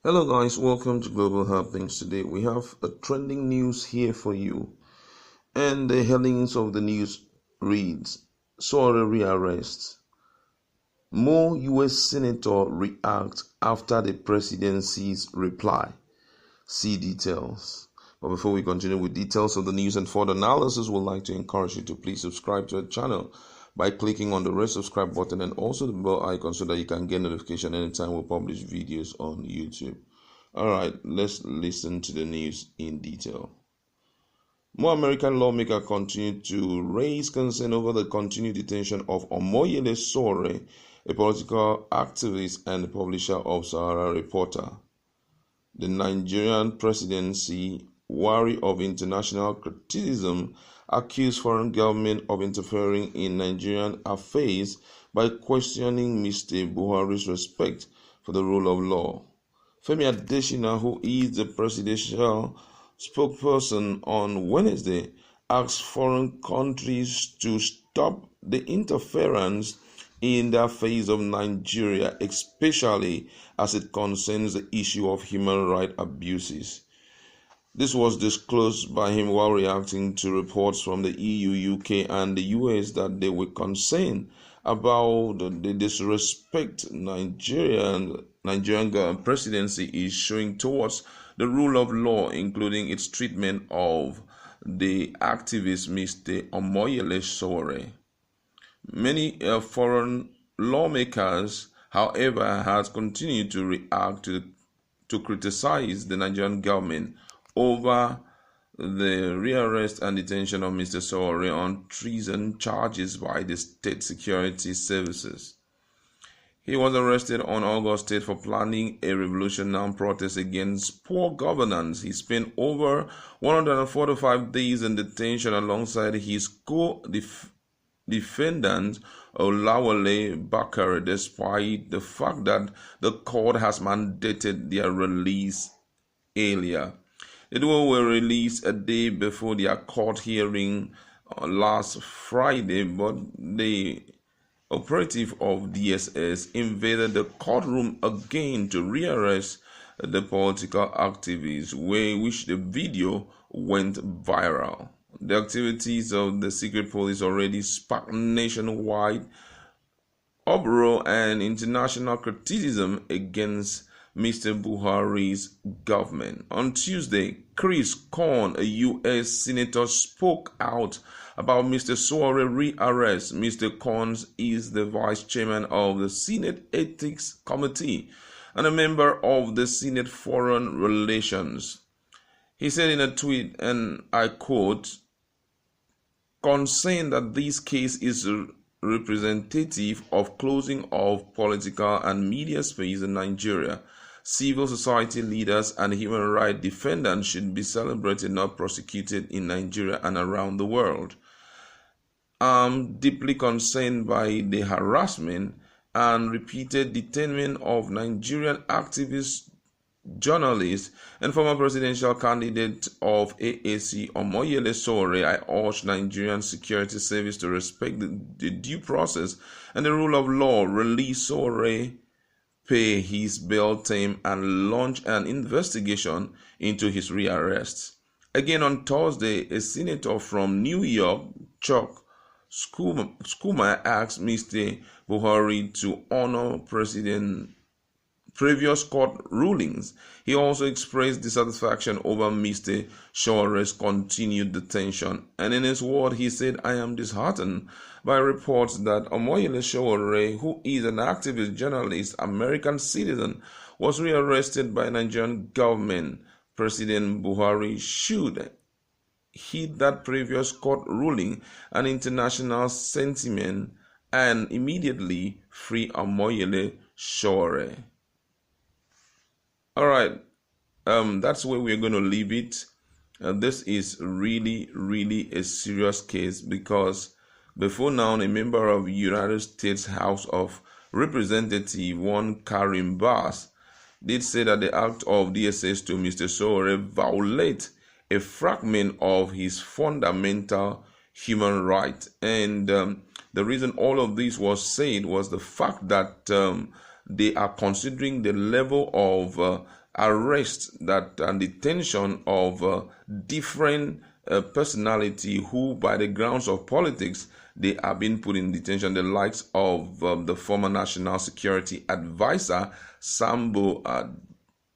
Hello guys, welcome to Global Happenings. Today we have a trending news here for you. And the headings of the news reads, Sowore rearrest. More US Senator react after the presidency's reply. See details. But before we continue with details of the news and further analysis, we'd like to encourage you to please subscribe to our channel by clicking on the red subscribe button and also the bell icon so that you can get notification anytime we publish videos on YouTube. Alright, let's listen to the news in detail. More American lawmakers continue to raise concern over the continued detention of Omoyele Sowore, a political activist and publisher of Sowore Reporter. The Nigerian presidency, wary of international criticism, accused foreign government of interfering in Nigerian affairs by questioning Mr. Buhari's respect for the rule of law. Femi Adesina, who is the presidential spokesperson, on Wednesday asked foreign countries to stop the interference in the affairs of Nigeria, especially as it concerns the issue of human rights abuses. This was disclosed by him while reacting to reports from the EU, UK, and the US that they were concerned about the disrespect Nigerian presidency is showing towards the rule of law, including its treatment of the activist Mr. Omoyele Sowore. Many foreign lawmakers, however, has continued to react to criticize the Nigerian government over the rearrest and detention of Mr. Sowore on treason charges by the state security services. He was arrested on August 8 for planning a revolutionary protest against poor governance. He spent over 145 days in detention alongside his co-defendant Olawale Bakare, despite the fact that the court has mandated their release earlier. The duo were released a day before their court hearing last Friday, but the operative of DSS invaded the courtroom again to rearrest the political activists, which the video went viral. The activities of the secret police already sparked nationwide uproar and international criticism against Mr. Buhari's government. On Tuesday, Chris Cohn, a U.S. senator, spoke out about Mr. Sowore rearrest. Mr. Cohn is the vice chairman of the Senate Ethics Committee and a member of the Senate Foreign Relations. He said in a tweet, and I quote, "concerned that this case is representative of closing of political and media space in Nigeria. Civil society leaders and human rights defenders should be celebrated, not prosecuted in Nigeria and around the world. I'm deeply concerned by the harassment and repeated detainment of Nigerian activists, journalists, and former presidential candidate of AAC Omoyele Sowore. I urge Nigerian security service to respect the due process and the rule of law, release Sowore, pay his bail term, and launch an investigation into his rearrest." Again on Thursday, a senator from New York, Chuck Schumer, asked Mr. Buhari to honor previous court rulings. He also expressed dissatisfaction over Mr. Sowore's continued detention. And in his word, he said, "I am disheartened by reports that Omoyele Sowore, who is an activist, journalist, American citizen, was rearrested by Nigerian government. President Buhari should heed that previous court ruling and international sentiment and immediately free Omoyele Sowore." All right, that's where we're going to leave it. This is really a serious case because before now, a member of United States House of Representatives, one Karim Bass, did say that the act of DSS to Mr. Sowore violate a fragment of his fundamental human right. And the reason all of this was said was the fact that they are considering the level of arrest that and detention of different personality who, by the grounds of politics, they are being put in detention. The likes of the former National Security Advisor Sambo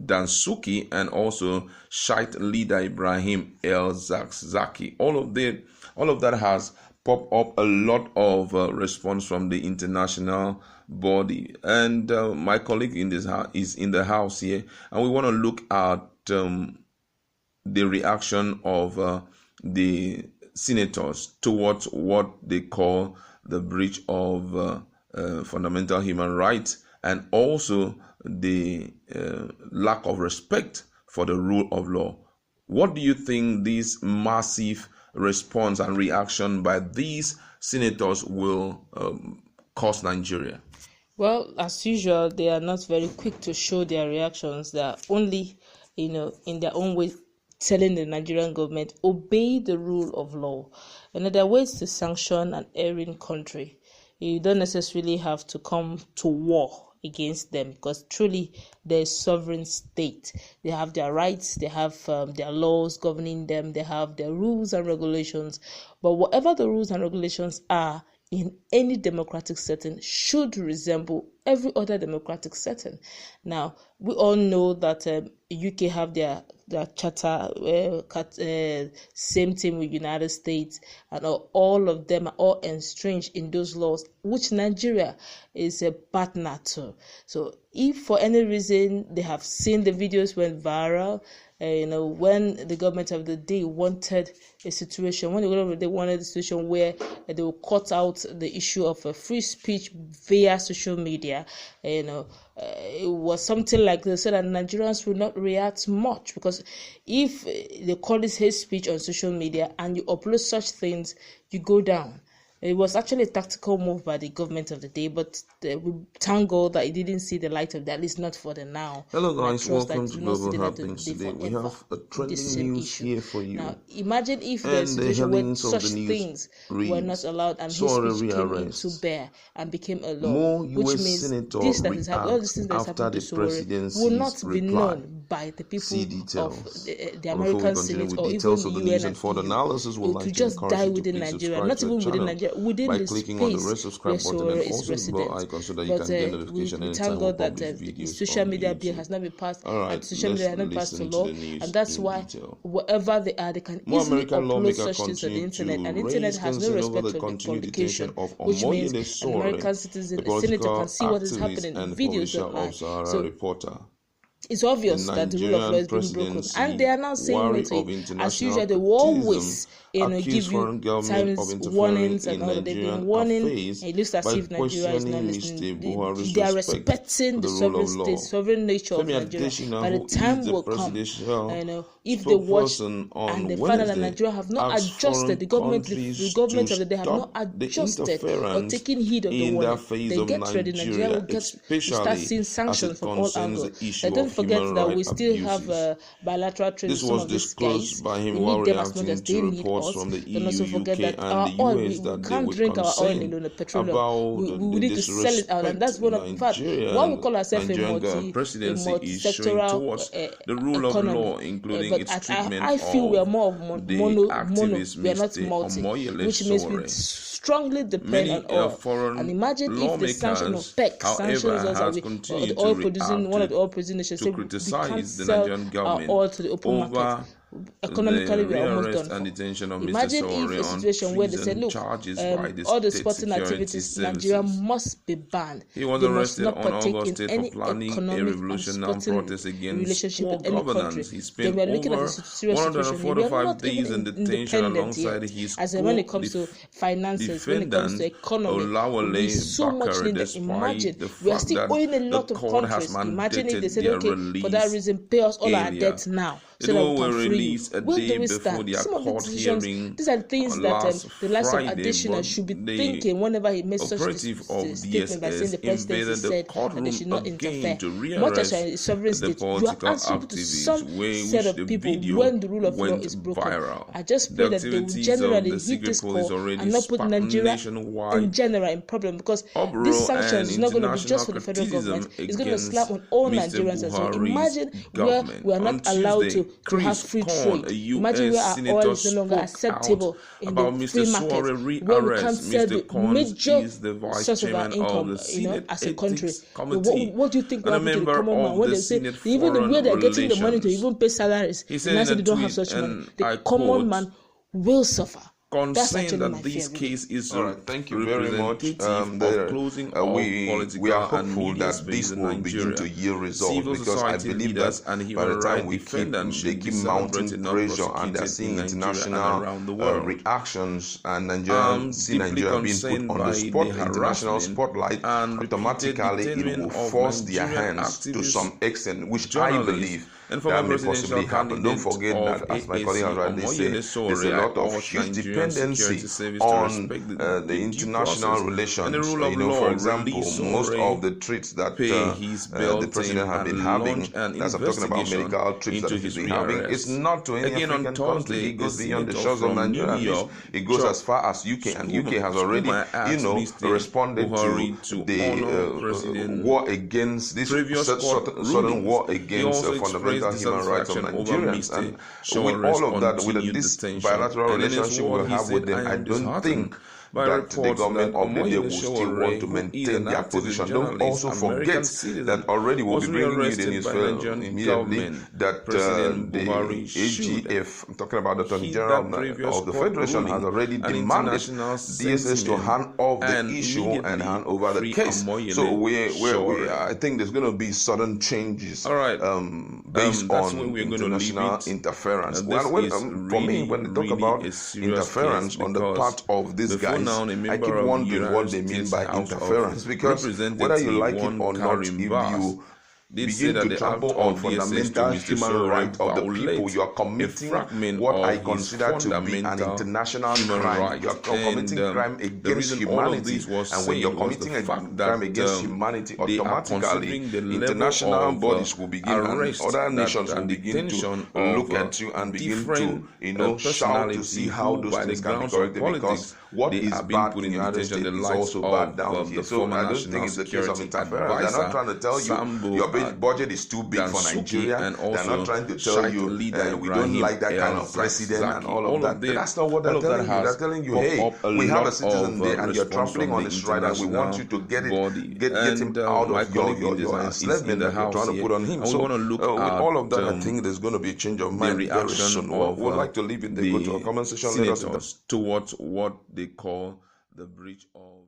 Dansuki and also Shiite leader Ibrahim El-Zakzaky. All of that has popped up a lot of response from the international body. And my colleague is in the house here, and we want to look at the reaction of the senators towards what they call the breach of fundamental human rights, and also the lack of respect for the rule of law. What do you think this massive response and reaction by these senators will cost Nigeria? Well, as usual, they are not very quick to show their reactions. They are only, in their own way, telling the Nigerian government, obey the rule of law. And there are ways to sanction an erring country. You don't necessarily have to come to war against them, because truly they're a sovereign state. They have their rights, they have their laws governing them, they have their rules and regulations. But whatever the rules and regulations are in any democratic setting should resemble every other democratic setting. Now, we all know that UK have their charter, same thing with United States, and all of them are all entrenched in those laws, which Nigeria is a partner to. So if for any reason they have seen the videos went viral, when the government of the day wanted a situation, when the government of the day wanted a situation where they will cut out the issue of free speech via social media, it was something like this, so that Nigerians will not react much, because if they call this hate speech on social media and you upload such things, you go down. It was actually a tactical move by the government of the day, but we thank God that it didn't see the light of that, at least not for the now. Hello guys, welcome to Global Happenings today. We have a trending news here for you. Now, imagine if the situation where such things were not allowed and his speech came into bear and became a law, which means this that is happening, all these things that happened to Sowore will not be known by the people of the American Senate or even the UN and to just die within Nigeria, not even within Nigeria, within the space where Sowore is resident. But we thank God that the social media bill has not been passed, and social media has not passed to law, and that's why wherever they are, they can easily upload such things on the internet, and the internet has no respect for the publication, which means an American citizen, a senator can see what is happening, videos don't lie. So it's obvious that the rule of law is being broken, and they are now saying it. As usual, they will always give you times warnings and all that. They've been warning. It looks as if Nigeria is not listening. They are respecting the sovereign state, sovereign nature of Nigeria. By the time will come, if they watch and they find out that Nigeria have not adjusted, the government of the day have not adjusted or taken heed of the warning, they get ready. Nigeria will start seeing sanctions from all angles. Don't forget that we still have bilateral trade with some of these guys. We need them as much as they need us. Don't also forget that our oil, we can't drink our oil alone, the petroleum. We need to sell it out, and that's one of, in fact, what we call ourselves a multi-sectoral economy. But I feel we are more of mono, we are not multi, which means we strongly depend on oil. And imagine if the sanction of PEC sanctions us, or the oil producing, one of the oil producing nations, say we can't sell our oil to the open market. Economically, we are almost done. Imagine if a situation where they said, look, all the sporting activities in Nigeria must be banned. He was arrested on August 8 for planning a revolutionary protest against poor governance. He spent over 145 days in detention alongside his when it comes to finances, when it comes to economy, so much needed. Imagine, we are still owing a lot of countries. Imagine if they said, okay, for that reason, pay us all our debts now. so that we can free you. Where do we stand? Some of the decisions, these are the things that the likes of Adesina should be thinking whenever he makes such a statement by saying the presidency said that they should not interfere. Much as you are a sovereign state, you are answerable to some set of people when the rule of law is broken. I just pray that they will generally heed this call and not put Nigeria in general in problem, because this sanction is not going to be just for the federal government, it's going to slap on all Nigerians as well. Imagine where we are not allowed to have free trade. Imagine where our oil is no longer acceptable in the free market, where we can't sell the major source of our income, as a country. What do you think will happen to the common man when they say even the way they're getting the money to even pay salaries, and I say they don't have such money, the common man will suffer. Concerned that this case is thank you very much. We are hopeful that this will begin to yield results, because I believe that by the time they keep mounting pressure and they're seeing international reactions, and Nigeria being put on the international spotlight, automatically it will force their hands to some extent, which I believe that may possibly happen. Don't forget that, as my colleague has rightly said, there's a lot of huge dependency on the international relations. For example, most of the trips that the president has been having, as I'm talking about medical trips that he's been having, it's not to any African country. It goes beyond the shores of Nigeria. It goes as far as UK, and UK has already, responded to the war against this sudden war against fundamental human rights of Nigerians. And with all of that, with this bilateral relationship we'll have with them, I don't think that the government of Libya will still want to maintain their position. Don't also forget that already we'll be bringing you the news immediately that the AGF, I'm talking about the Attorney General of the Federation, has already demanded DSS to hand off the issue and hand over the case. So I think there's going to be sudden changes based on international interference. For me, when they talk about interference on the part of these guys, I keep wondering what they mean by interference, because whether you like it or not, if you begin to trample on fundamental human rights of the people, you are committing what I consider to be an international crime. You are committing crime against humanity, and when you're committing a crime against humanity, automatically international bodies will begin, and other nations will begin to look at you and begin to shout to see how those things can be corrected, because what is bad in the United States is also bad down here. So I don't think it's the case of interference. They're not trying to tell you your budget is too big for Nigeria. They're not trying to tell you we don't like that kind of president and all of that. That's not what they're telling you. They're telling you, hey, we have a citizen there and you're trampling on his right, and we want you to get him out of your enslavement that you're trying to put on him. So with all of that, I think there's going to be a change of mind very soon. We'd like to leave it there. Go to our comment section. Towards what they call the breach of